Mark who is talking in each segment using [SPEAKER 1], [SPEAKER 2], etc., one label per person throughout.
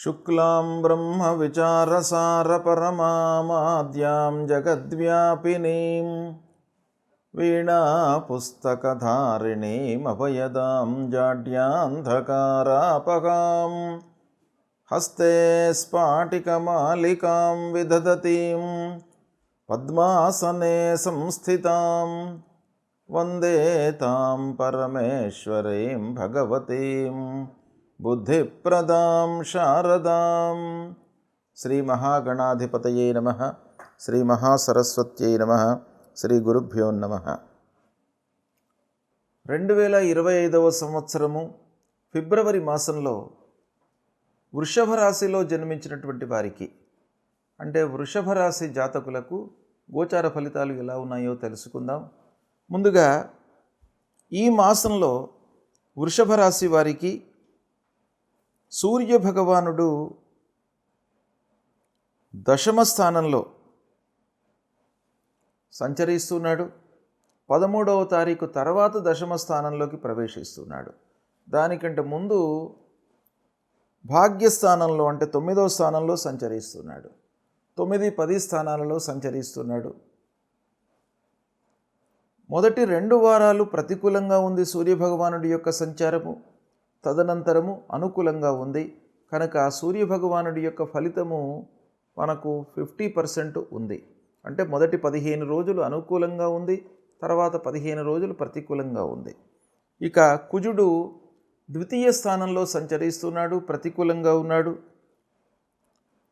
[SPEAKER 1] शुक्लां ब्रह्मविचारसारपरमामाद्यां जगद्व्यापिनीं वीणापुस्तकधारिणीमभयदां जाड्यान्धकारापहां हस्ते स्फाटिकमालिकां विदधतीं पद्मासने संस्थितां वन्दे तां परमेश्वरीं भगवतीं बुद्धिप्रदां शारदां। శ్రీ మహాగణాధిపతయే నమః. శ్రీ మహాసరస్వత్యై నమః. శ్రీ గురుభ్యో నమః. 2025వ సంవత్సరము ఫిబ్రవరి మాసంలో వృషభ రాశిలో జన్మించినటువంటి వారికి, అంటే వృషభ రాశి జాతకులకు గోచార ఫలితాలు ఎలా ఉన్నాయో తెలుసుకుందాం. ముందుగా ఈ మాసంలో వృషభ రాశి వారికి సూర్య భగవానుడు దశమ స్థానంలో సంచరిస్తున్నాడు. 13వ తారీఖు తర్వాత దశమ స్థానంలోకి ప్రవేశిస్తున్నాడు. దానికంటే ముందు భాగ్యస్థానంలో, అంటే 9వ స్థానంలో సంచరిస్తున్నాడు. 9, 10 స్థానాలలో సంచరిస్తున్నాడు. మొదటి 2 వారాలు ప్రతికూలంగా ఉంది సూర్యభగవానుడి యొక్క సంచారము. తదనంతరము అనుకూలంగా ఉంది. కనుక సూర్యభగవానుడి యొక్క ఫలితము మనకు 50% ఉంది. అంటే మొదటి 15 రోజులు అనుకూలంగా ఉంది, తర్వాత 15 రోజులు ప్రతికూలంగా ఉంది. ఇక కుజుడు ద్వితీయ స్థానంలో సంచరిస్తున్నాడు, ప్రతికూలంగా ఉన్నాడు.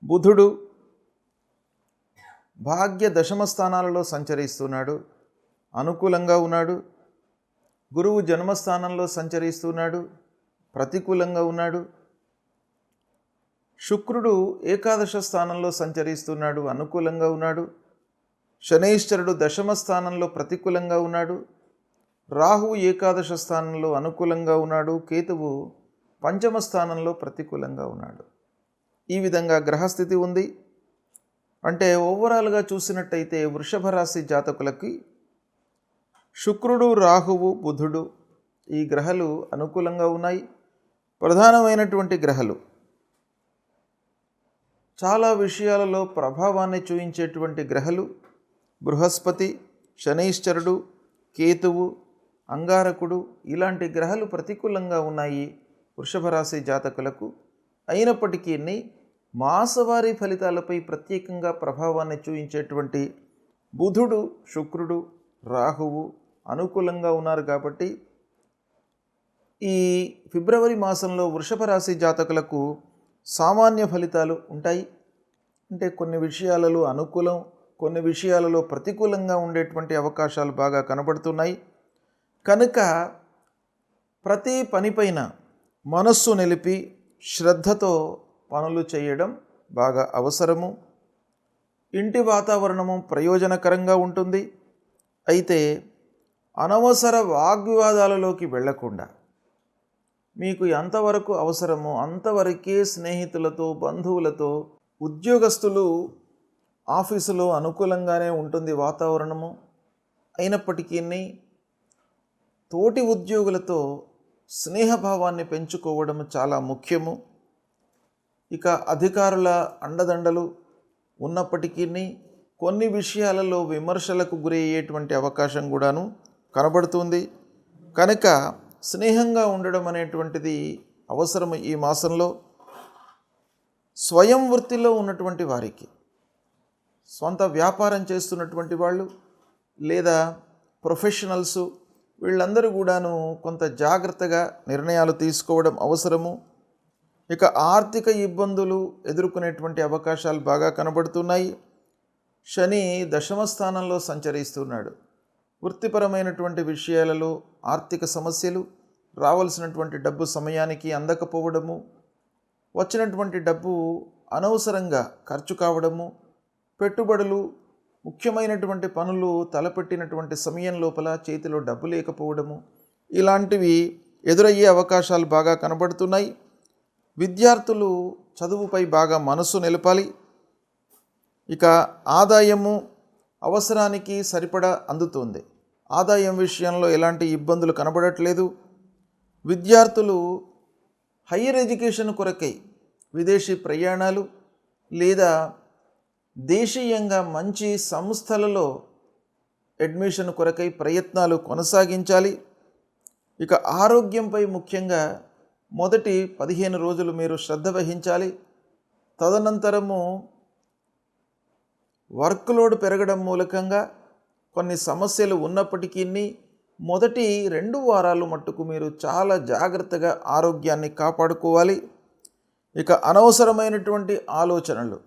[SPEAKER 1] బుధుడు భాగ్య దశమ స్థానాలలో సంచరిస్తున్నాడు, అనుకూలంగా ఉన్నాడు. గురువు జన్మస్థానంలో సంచరిస్తున్నాడు, ప్రతికూలంగా ఉన్నాడు. శుక్రుడు ఏకాదశ స్థానంలో సంచరిస్తున్నాడు, అనుకూలంగా ఉన్నాడు. శనైశ్చరుడు దశమ స్థానంలో ప్రతికూలంగా ఉన్నాడు. రాహువు ఏకాదశ స్థానంలో అనుకూలంగా ఉన్నాడు. కేతువు పంచమ స్థానంలో ప్రతికూలంగా ఉన్నాడు. ఈ విధంగా గ్రహస్థితి ఉంది. అంటే ఓవరాల్గా చూసినట్టయితే వృషభ రాశి జాతకులకి శుక్రుడు, రాహువు, బుధుడు ఈ గ్రహాలు అనుకూలంగా ఉన్నాయి. ప్రధానమైనటువంటి గ్రహాలు చాలా విషయాలలో ప్రభావాన్ని చూపించేటువంటి గ్రహాలు బృహస్పతి, శనైశ్చరుడు, కేతువు, అంగారకుడు ఇలాంటి గ్రహాలు ప్రతికూలంగా ఉన్నాయి వృషభ రాశి జాతకులకు. అయినప్పటికీ మాసవారీ ఫలితాలపై ప్రత్యేకంగా ప్రభావాన్ని చూపించేటువంటి బుధుడు, శుక్రుడు, రాహువు అనుకూలంగా ఉన్నారు. కాబట్టి ఈ ఫిబ్రవరి మాసంలో వృషభ రాశి జాతకులకు సామాన్య ఫలితాలు ఉంటాయి. అంటే కొన్ని విషయాలలో అనుకూలం, కొన్ని విషయాలలో ప్రతికూలంగా ఉండేటువంటి అవకాశాలు బాగా కనబడుతున్నాయి. కనుక ప్రతి పనిపైన మనస్సు నిలిపి శ్రద్ధతో పనులు చేయడం బాగా అవసరము. ఇంటి వాతావరణము ప్రయోజనకరంగా ఉంటుంది. అయితే అనవసర వాగ్వివాదాలలోకి వెళ్లకుండా మీకు ఎంతవరకు అవసరమో అంతవరకే స్నేహితులతో, బంధువులతో, ఉద్యోగస్తులు ఆఫీసులో అనుకూలంగానే ఉంటుంది వాతావరణము. అయినప్పటికీ తోటి ఉద్యోగులతో స్నేహభావాన్ని పెంచుకోవడం చాలా ముఖ్యము. ఇక అధికారుల అండదండలు ఉన్నప్పటికీ కొన్ని విషయాలలో విమర్శలకు గురయ్యేటువంటి అవకాశం కూడాను కనబడుతుంది. కనుక స్నేహంగా ఉండడం అనేటువంటిది అవసరము. ఈ మాసంలో స్వయం వృత్తిలో ఉన్నటువంటి వారికి, సొంత వ్యాపారం చేస్తున్నటువంటి వాళ్ళు లేదా ప్రొఫెషనల్స్ వీళ్ళందరూ కూడాను కొంత జాగ్రత్తగా నిర్ణయాలు తీసుకోవడం అవసరము. ఇక ఆర్థిక ఇబ్బందులు ఎదుర్కొనేటువంటి అవకాశాలు బాగా కనబడుతున్నాయి. శని దశమ స్థానంలో సంచరిస్తున్నాడు. వృత్తిపరమైనటువంటి విషయాలలో ఆర్థిక సమస్యలు, రావాల్సినటువంటి డబ్బు సమయానికి అందకపోవడము, వచ్చినటువంటి డబ్బు అనవసరంగా ఖర్చు కావడము, పెట్టుబడులు, ముఖ్యమైనటువంటి పనులు తలపెట్టినటువంటి సమయం లోపల చేతిలో డబ్బు లేకపోవడము ఇలాంటివి ఎదురయ్యే అవకాశాలు బాగా కనబడుతున్నాయి. విద్యార్థులు చదువుపై బాగా మనస్సు నిలపాలి. ఇక ఆదాయము అవసరానికి సరిపడా అందుతుంది. ఆదాయం విషయంలో ఎలాంటి ఇబ్బందులు కనబడట్లేదు. విద్యార్థులు హయ్యర్ ఎడ్యుకేషన్ కొరకై విదేశీ ప్రయాణాలు లేదా దేశీయంగా మంచి సంస్థలలో అడ్మిషన్ కొరకై ప్రయత్నాలు కొనసాగించాలి. ఇక ఆరోగ్యంపై ముఖ్యంగా మొదటి 15 రోజులు మీరు శ్రద్ధ వహించాలి. తదనంతరము వర్క్ లోడ్ పెరగడం మూలకంగా కొన్ని సమస్యలు ఉన్నప్పటికీ మొదటి 2 వారాలు మట్టుకు మీరు చాలా జాగ్రత్తగా ఆరోగ్యాన్ని కాపాడుకోవాలి. ఇక అనవసరమైనటువంటి ఆలోచనలు,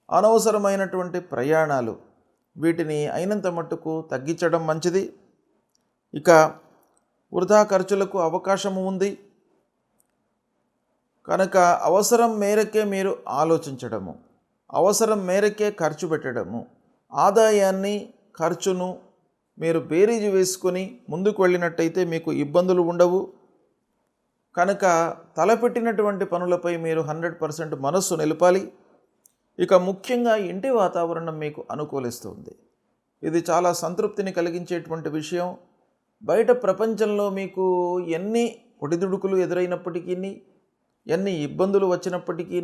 [SPEAKER 1] అనవసరమైనటువంటి ప్రయాణాలు వీటిని అయినంత మట్టుకు తగ్గించడం మంచిది. ఇక వృధా ఖర్చులకు అవకాశం ఉంది కనుక అవసరం మేరకే మీరు ఆలోచించడము, అవసరం మేరకే ఖర్చు పెట్టడము, ఆదాయాన్ని ఖర్చును మీరు బేరీజు వేసుకొని ముందుకు వెళ్ళినట్టయితే మీకు ఇబ్బందులు ఉండవు. కనుక తలపెట్టినటువంటి పనులపై మీరు 100% మనస్సు నిలపాలి. ఇక ముఖ్యంగా ఇంటి వాతావరణం మీకు అనుకూలిస్తుంది. ఇది చాలా సంతృప్తిని కలిగించేటువంటి విషయం. బయట ప్రపంచంలో మీకు ఎన్ని ఒడిదుడుకులు ఎదురైనప్పటికీ, ఎన్ని ఇబ్బందులు వచ్చినప్పటికీ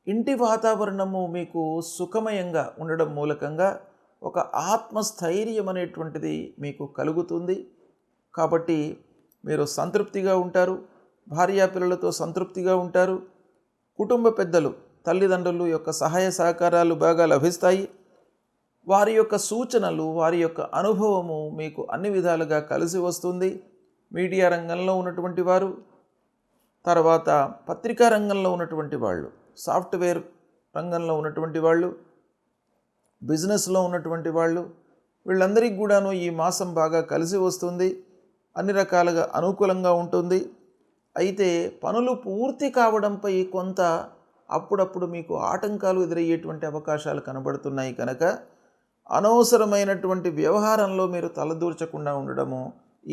[SPEAKER 1] ఇంటి వాతావరణము మీకు సుఖమయంగా ఉండడం మూలకంగా ఒక ఆత్మస్థైర్యం అనేటువంటిది మీకు కలుగుతుంది. కాబట్టి మీరు సంతృప్తిగా ఉంటారు, భార్యాపిల్లలతో సంతృప్తిగా ఉంటారు. కుటుంబ పెద్దలు, తల్లిదండ్రులు యొక్క సహాయ సహకారాలు బాగా లభిస్తాయి. వారి యొక్క సూచనలు, వారి యొక్క అనుభవము మీకు అన్ని విధాలుగా కలిసి వస్తుంది. మీడియా రంగంలో ఉన్నటువంటి వారు, తర్వాత పత్రికా రంగంలో ఉన్నటువంటి వాళ్ళు, సాఫ్ట్వేర్ రంగంలో ఉన్నటువంటి వాళ్ళు, బిజినెస్లో ఉన్నటువంటి వాళ్ళు, వీళ్ళందరికీ కూడాను ఈ మాసం బాగా కలిసి వస్తుంది. అన్ని రకాలుగా అనుకూలంగా ఉంటుంది. అయితే పనులు పూర్తి కావడంపై కొంత అప్పుడప్పుడు మీకు ఆటంకాలు ఎదురయ్యేటువంటి అవకాశాలు కనబడుతున్నాయి. కనుక అనవసరమైనటువంటి వ్యవహారంలో మీరు తలదూర్చకుండా ఉండడము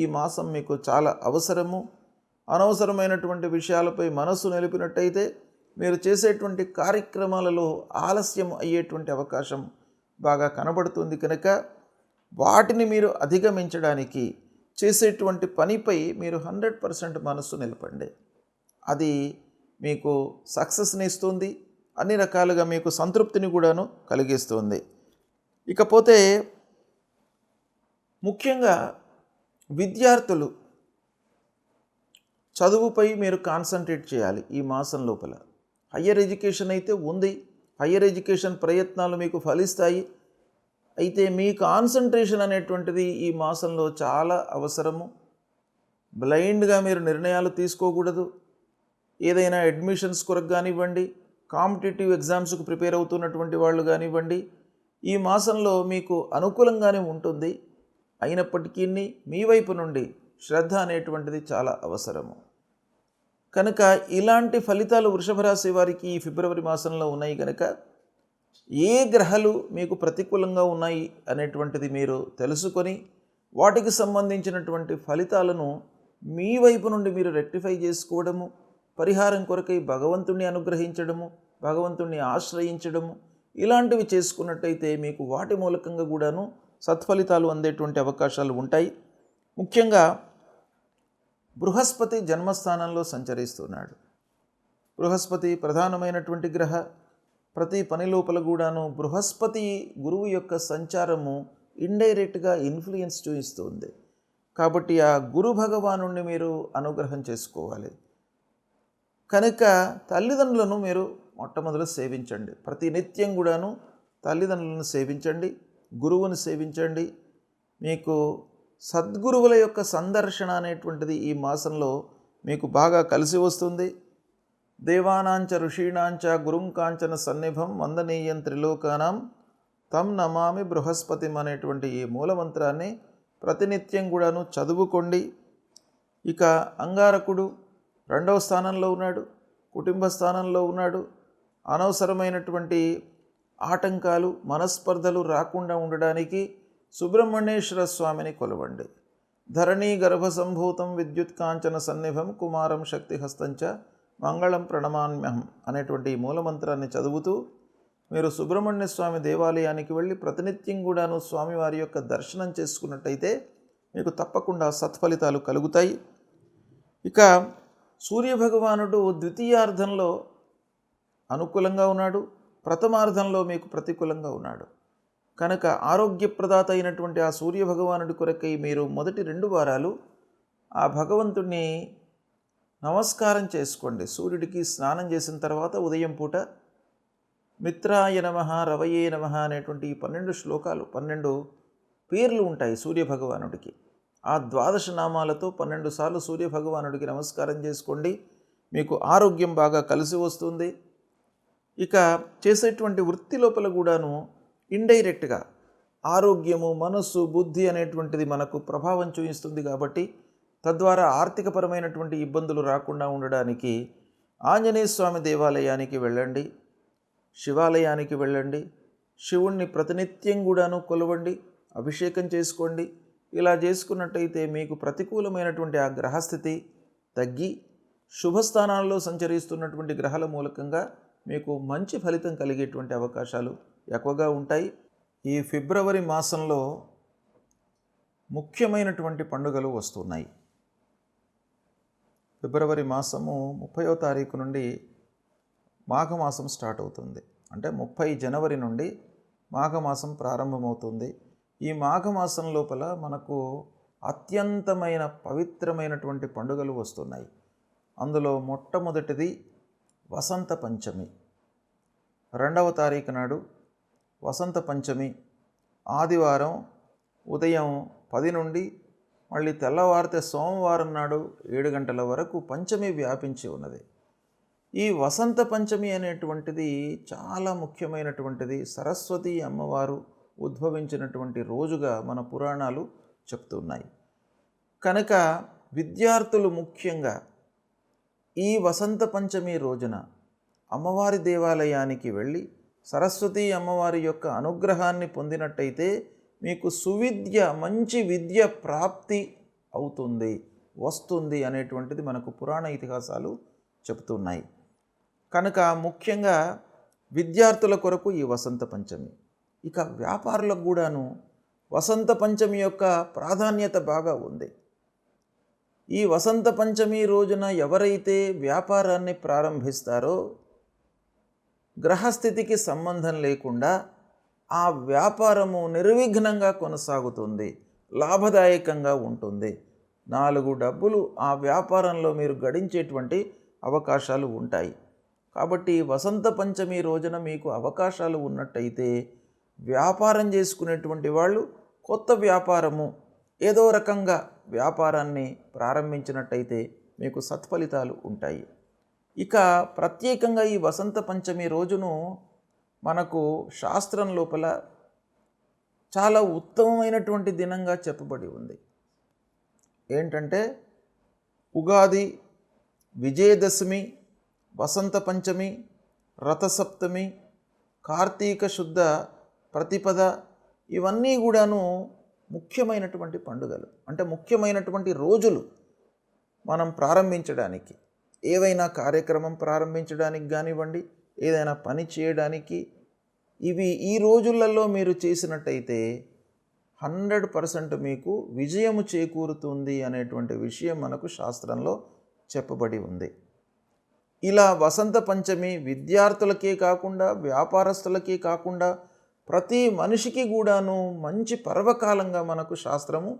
[SPEAKER 1] ఈ మాసం మీకు చాలా అవసరము. అనవసరమైనటువంటి విషయాలపై మనస్సు నిలిపినట్టయితే మీరు చేసేటువంటి కార్యక్రమాలలో ఆలస్యం అయ్యేటువంటి అవకాశం బాగా కనబడుతుంది. కనుక వాటిని మీరు అధిగమించడానికి చేసేటువంటి పనిపై మీరు 100% మనస్సు నిలపండి. అది మీకు సక్సెస్ని ఇస్తుంది, అన్ని రకాలుగా మీకు సంతృప్తిని కూడాను కలిగిస్తుంది. ఇకపోతే ముఖ్యంగా విద్యార్థులు చదువుపై మీరు కాన్సన్ట్రేట్ చేయాలి ఈ మాసం లోపల. హయ్యర్ ఎడ్యుకేషన్ అయితే ఉంది, హయ్యర్ ఎడ్యుకేషన్ ప్రయత్నాలు మీకు ఫలిస్తాయి. అయితే మీ కాన్సన్ట్రేషన్ అనేటువంటిది ఈ మాసంలో చాలా అవసరము. బ్లైండ్గా మీరు నిర్ణయాలు తీసుకోకూడదు. ఏదైనా అడ్మిషన్స్ కొరకు కానివ్వండి, కాంపిటేటివ్ ఎగ్జామ్స్కు ప్రిపేర్ అవుతున్నటువంటి వాళ్ళు కానివ్వండి, ఈ మాసంలో మీకు అనుకూలంగానే ఉంటుంది. అయినప్పటికీ మీ వైపు నుండి శ్రద్ధ అనేటువంటిది చాలా అవసరము. కనుక ఇలాంటి ఫలితాలు వృషభ రాశి వారికి ఈ ఫిబ్రవరి మాసంలో ఉన్నాయి. కనుక ఏ గ్రహాలు మీకు ప్రతికూలంగా ఉన్నాయి అనేటువంటిది మీరు తెలుసుకొని వాటికి సంబంధించినటువంటి ఫలితాలను మీ వైపు నుండి మీరు రెక్టిఫై చేసుకోవడము, పరిహారం కొరకై భగవంతుణ్ణి అనుగ్రహించడము, భగవంతుణ్ణి ఆశ్రయించడము, ఇలాంటివి చేసుకున్నట్టయితే మీకు వాటి మూలకంగా కూడాను సత్ఫలితాలు అందేటువంటి అవకాశాలు ఉంటాయి. ముఖ్యంగా బృహస్పతి జన్మస్థానంలో సంచరిస్తున్నాడు. బృహస్పతి ప్రధానమైనటువంటి గ్రహ. ప్రతి పని లోపల కూడాను బృహస్పతి గురువు యొక్క సంచారము ఇండైరెక్ట్గా ఇన్ఫ్లుయెన్స్ చూపిస్తుంది. కాబట్టి ఆ గురు భగవానుణ్ణి మీరు అనుగ్రహం చేసుకోవాలి. కనుక తల్లిదండ్రులను మీరు మొట్టమొదలు సేవించండి. ప్రతి నిత్యం కూడాను తల్లిదండ్రులను సేవించండి, గురువుని సేవించండి. మీకు సద్గురువుల యొక్క సందర్శన అనేటువంటిది ఈ మాసంలో మీకు బాగా కలిసి వస్తుంది. దేవానాంచ ఋషీణాంచ గురుం కాంచన సన్నిభం వందనీయం త్రిలోకానాం తం నమామి బృహస్పతిం అనేటువంటి ఈ మూలమంత్రాన్ని ప్రతినిత్యం కూడాను చదువుకోండి. ఇక అంగారకుడు 2వ స్థానంలో ఉన్నాడు, కుటుంబ స్థానంలో ఉన్నాడు. అనవసరమైనటువంటి ఆటంకాలు, మనస్పర్ధలు రాకుండా ఉండడానికి సుబ్రహ్మణ్యేశ్వర స్వామిని కొలవండి. ధరణీ గర్భ సంభూతం విద్యుత్ కాంచన సన్నిభం కుమారం శక్తిహస్తంచ మంగళం ప్రణమామ్యహం అనేటువంటి ఈ మూలమంత్రాన్ని చదువుతూ మీరు సుబ్రహ్మణ్య స్వామి దేవాలయానికి వెళ్ళి ప్రతినిత్యం కూడాను స్వామివారి యొక్క దర్శనం చేసుకున్నట్టయితే మీకు తప్పకుండా సత్ఫలితాలు కలుగుతాయి. ఇక సూర్యభగవానుడు ద్వితీయార్థంలో అనుకూలంగా ఉన్నాడు, ప్రథమార్థంలో మీకు ప్రతికూలంగా ఉన్నాడు. కనుక ఆరోగ్యప్రదాత అయినటువంటి ఆ సూర్యభగవానుడి కొరకై మీరు మొదటి 2 వారాలు ఆ భగవంతుణ్ణి నమస్కారం చేసుకోండి. సూర్యుడికి స్నానం చేసిన తర్వాత ఉదయం పూట మిత్రాయ నమః, రవయే నమః అనేటువంటి 12 శ్లోకాలు, 12 పేర్లు ఉంటాయి సూర్యభగవానుడికి. ఆ 12 నామాలతో 12 సార్లు సూర్యభగవానుడికి నమస్కారం చేసుకోండి. మీకు ఆరోగ్యం బాగా కలిసి వస్తుంది. ఇక చేసేటువంటి వృత్తి లోపల కూడాను ఇండైరెక్ట్గా ఆరోగ్యము, మనస్సు, బుద్ధి అనేటువంటిది మనకు ప్రభావం చూపిస్తుంది. కాబట్టి తద్వారా ఆర్థికపరమైనటువంటి ఇబ్బందులు రాకుండా ఉండడానికి ఆంజనేయ స్వామి దేవాలయానికి వెళ్ళండి, శివాలయానికి వెళ్ళండి, శివుణ్ణి ప్రతినిత్యం కూడాను కొలవండి, అభిషేకం చేసుకోండి. ఇలా చేసుకున్నట్టయితే మీకు ప్రతికూలమైనటువంటి ఆ గ్రహస్థితి తగ్గి శుభస్థానాల్లో సంచరిస్తున్నటువంటి గ్రహాల మూలకంగా మీకు మంచి ఫలితం కలిగేటువంటి అవకాశాలు ఎక్కువగా ఉంటాయి. ఈ ఫిబ్రవరి మాసంలో ముఖ్యమైనటువంటి పండుగలు వస్తున్నాయి. ఫిబ్రవరి మాసము 30వ తారీఖు నుండి మాఘమాసం స్టార్ట్ అవుతుంది. అంటే 30 జనవరి నుండి మాఘమాసం ప్రారంభమవుతుంది. ఈ మాఘమాసం లోపల మనకు అత్యంతమైన పవిత్రమైనటువంటి పండుగలు వస్తున్నాయి. అందులో మొట్టమొదటిది వసంత పంచమి. 2వ తారీఖు నాడు వసంత పంచమి ఆదివారం ఉదయం 10 నుండి మళ్ళీ తెల్లవారితే సోమవారం నాడు 7 గంటల వరకు పంచమి వ్యాపించి ఉన్నది. ఈ వసంత పంచమి అనేటువంటిది చాలా ముఖ్యమైనటువంటిది. సరస్వతి అమ్మవారు ఉద్భవించినటువంటి రోజుగా మన పురాణాలు చెప్తున్నాయి. కనుక విద్యార్థులు ముఖ్యంగా ఈ వసంత పంచమి రోజున అమ్మవారి దేవాలయానికి వెళ్ళి సరస్వతి అమ్మవారి యొక్క అనుగ్రహాన్ని పొందినట్టయితే మీకు సువిద్య, మంచి విద్య ప్రాప్తి అవుతుంది, వస్తుంది అనేటువంటిది మనకు పురాణ ఇతిహాసాలు చెప్తున్నాయి. కనుక ముఖ్యంగా విద్యార్థుల కొరకు ఈ వసంత పంచమి. ఇక వ్యాపారులకు కూడాను వసంత పంచమి యొక్క ప్రాధాన్యత బాగా ఉంది. ఈ వసంత పంచమి రోజున ఎవరైతే వ్యాపారాన్ని ప్రారంభిస్తారో గ్రహస్థితికి సంబంధం లేకుండా ఆ వ్యాపారము నిర్విఘ్నంగా కొనసాగుతుంది, లాభదాయకంగా ఉంటుంది. 4 డబ్బులు ఆ వ్యాపారంలో మీరు గడించేటువంటి అవకాశాలు ఉంటాయి. కాబట్టి వసంత పంచమి రోజున మీకు అవకాశాలు ఉన్నట్టయితే వ్యాపారం చేసుకునేటువంటి వాళ్ళు కొత్త వ్యాపారము ఏదో రకంగా వ్యాపారాన్ని ప్రారంభించినట్టయితే మీకు సత్ఫలితాలు ఉంటాయి. ఇక ప్రత్యేకంగా ఈ వసంత పంచమి రోజును మనకు శాస్త్రం లోపల చాలా ఉత్తమమైనటువంటి దినంగా చెప్పబడి ఉంది. ఏంటంటే ఉగాది, విజయదశమి, వసంత పంచమి, రథసప్తమి, కార్తీక శుద్ధ ప్రతిపద ఇవన్నీ కూడాను ముఖ్యమైనటువంటి పండుగలు. అంటే ముఖ్యమైనటువంటి రోజులు మనం ప్రారంభించడానికి, ఏవైనా కార్యక్రమం ప్రారంభించడానికి కానివ్వండి, ఏదైనా పని చేయడానికి, ఇవి ఈ రోజులలో మీరు చేసినట్టయితే 100% మీకు విజయము చేకూరుతుంది అనేటువంటి విషయం మనకు శాస్త్రంలో చెప్పబడి ఉంది. ఇలా వసంత పంచమి విద్యార్థులకే కాకుండా, వ్యాపారస్తులకే కాకుండా ప్రతి మనిషికి కూడాను మంచి పర్వకాలంగా మనకు శాస్త్రము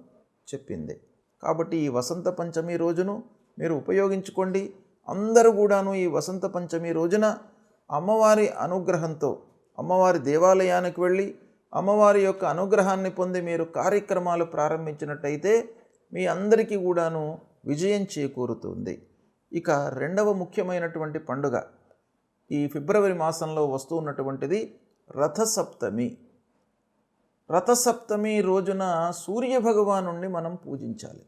[SPEAKER 1] చెప్పింది. కాబట్టి ఈ వసంత పంచమి రోజును మీరు ఉపయోగించుకోండి. అందరూ కూడాను ఈ వసంత పంచమి రోజున అమ్మవారి అనుగ్రహంతో అమ్మవారి దేవాలయానికి వెళ్ళి అమ్మవారి యొక్క అనుగ్రహాన్ని పొంది మీరు కార్యక్రమాలు ప్రారంభించినట్టయితే మీ అందరికీ కూడాను విజయం చేకూరుతుంది. ఇక 2వ ముఖ్యమైనటువంటి పండుగ ఈ ఫిబ్రవరి మాసంలో వస్తూ ఉన్నటువంటిది రథసప్తమి. రథసప్తమి రోజున సూర్యభగవానుణ్ణి మనం పూజించాలి.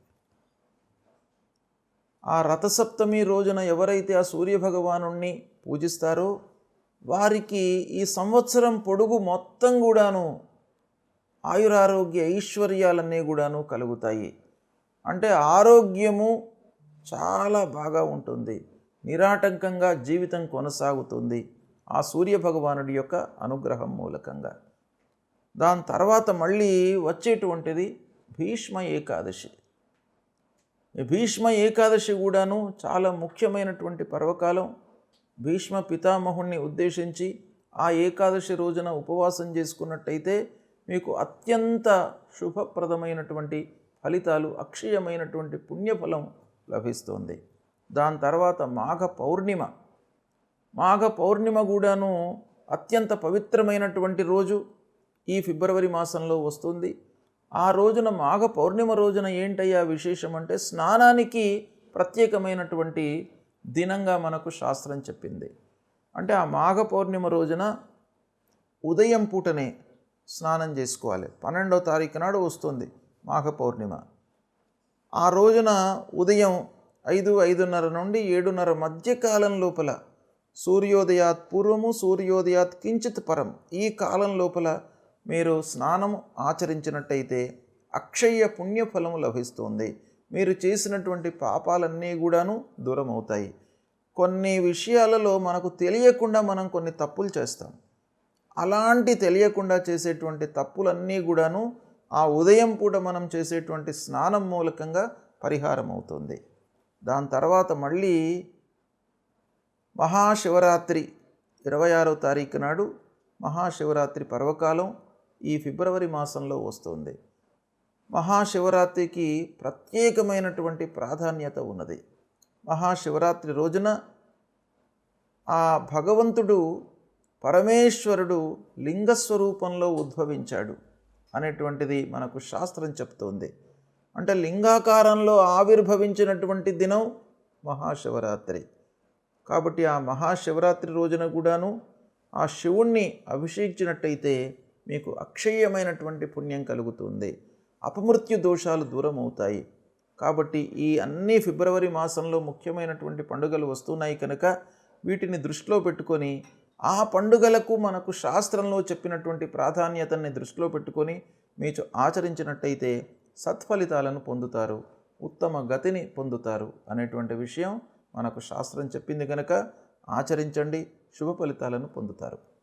[SPEAKER 1] ఆ రథసప్తమి రోజున ఎవరైతే ఆ సూర్యభగవానుణ్ణి పూజిస్తారో వారికి ఈ సంవత్సరం పొడుగు మొత్తం కూడాను ఆయురారోగ్య ఐశ్వర్యాలన్నీ కూడాను కలుగుతాయి. అంటే ఆరోగ్యము చాలా బాగా ఉంటుంది, నిరాటంకంగా జీవితం కొనసాగుతుంది ఆ సూర్యభగవానుడి యొక్క అనుగ్రహం మూలకంగా. దాని తర్వాత మళ్ళీ వచ్చేటువంటిది భీష్మ ఏకాదశి. ఈ భీష్మ ఏకాదశి కూడాను చాలా ముఖ్యమైనటువంటి పర్వకాలం. భీష్మ పితామహుణ్ణి ఉద్దేశించి ఆ ఏకాదశి రోజున ఉపవాసం చేసుకున్నట్టయితే మీకు అత్యంత శుభప్రదమైనటువంటి ఫలితాలు, అక్షయమైనటువంటి పుణ్యఫలం లభిస్తుంది. దాని తర్వాత మాఘ పౌర్ణిమ కూడాను అత్యంత పవిత్రమైనటువంటి రోజు ఈ ఫిబ్రవరి మాసంలో వస్తుంది. ఆ రోజున మాఘ పౌర్ణిమ రోజున ఏంటయ్యా విశేషం అంటే స్నానానికి ప్రత్యేకమైనటువంటి దినంగా మనకు శాస్త్రం చెప్పింది. అంటే ఆ మాఘ పౌర్ణిమ రోజున ఉదయం పూటనే స్నానం చేసుకోవాలి. 12వ తారీఖు నాడు వస్తుంది మాఘ పౌర్ణిమ. ఆ రోజున ఉదయం 5:30 నుండి 7:30 మధ్యకాలం లోపల సూర్యోదయాత్ పూర్వము, సూర్యోదయాత్ కించిత్ పరం, ఈ కాలం లోపల మీరు స్నానం ఆచరించినట్టయితే అక్షయ పుణ్యఫలము లభిస్తుంది. మీరు చేసినటువంటి పాపాలన్నీ కూడాను దూరం అవుతాయి. కొన్ని విషయాలలో మనకు తెలియకుండా మనం కొన్ని తప్పులు చేస్తాం. అలాంటి తెలియకుండా చేసేటువంటి తప్పులన్నీ కూడాను ఆ ఉదయం పూట మనం చేసేటువంటి స్నానం మూలకంగా పరిహారం అవుతుంది. దాని తర్వాత మళ్ళీ మహాశివరాత్రి 26వ తారీఖు నాడు మహాశివరాత్రి పర్వకాలం ఈ ఫిబ్రవరి మాసంలో వస్తుంది. మహాశివరాత్రికి ప్రత్యేకమైనటువంటి ప్రాధాన్యత ఉన్నది. మహాశివరాత్రి రోజున ఆ భగవంతుడు పరమేశ్వరుడు లింగస్వరూపంలో ఉద్భవించాడు అనేటువంటిది మనకు శాస్త్రం చెప్తోంది. అంటే లింగాకారంలో ఆవిర్భవించినటువంటి దినం మహాశివరాత్రి. కాబట్టి ఆ మహాశివరాత్రి రోజున కూడాను ఆ శివుణ్ణి అభిషేకించినట్టయితే మీకు అక్షయమైనటువంటి పుణ్యం కలుగుతుంది. అపమృత్యు దోషాలు దూరం అవుతాయి. కాబట్టి ఈ అన్ని ఫిబ్రవరి మాసంలో ముఖ్యమైనటువంటి పండుగలు వస్తున్నాయి కనుక వీటిని దృష్టిలో పెట్టుకొని ఆ పండుగలకు మనకు శాస్త్రంలో చెప్పినటువంటి ప్రాధాన్యతని దృష్టిలో పెట్టుకొని మీరు ఆచరించినట్టయితే సత్ఫలితాలను పొందుతారు, ఉత్తమ గతిని పొందుతారు అనేటువంటి విషయం మనకు శాస్త్రం చెప్పింది కనుక ఆచరించండి, శుభ ఫలితాలను పొందుతారు.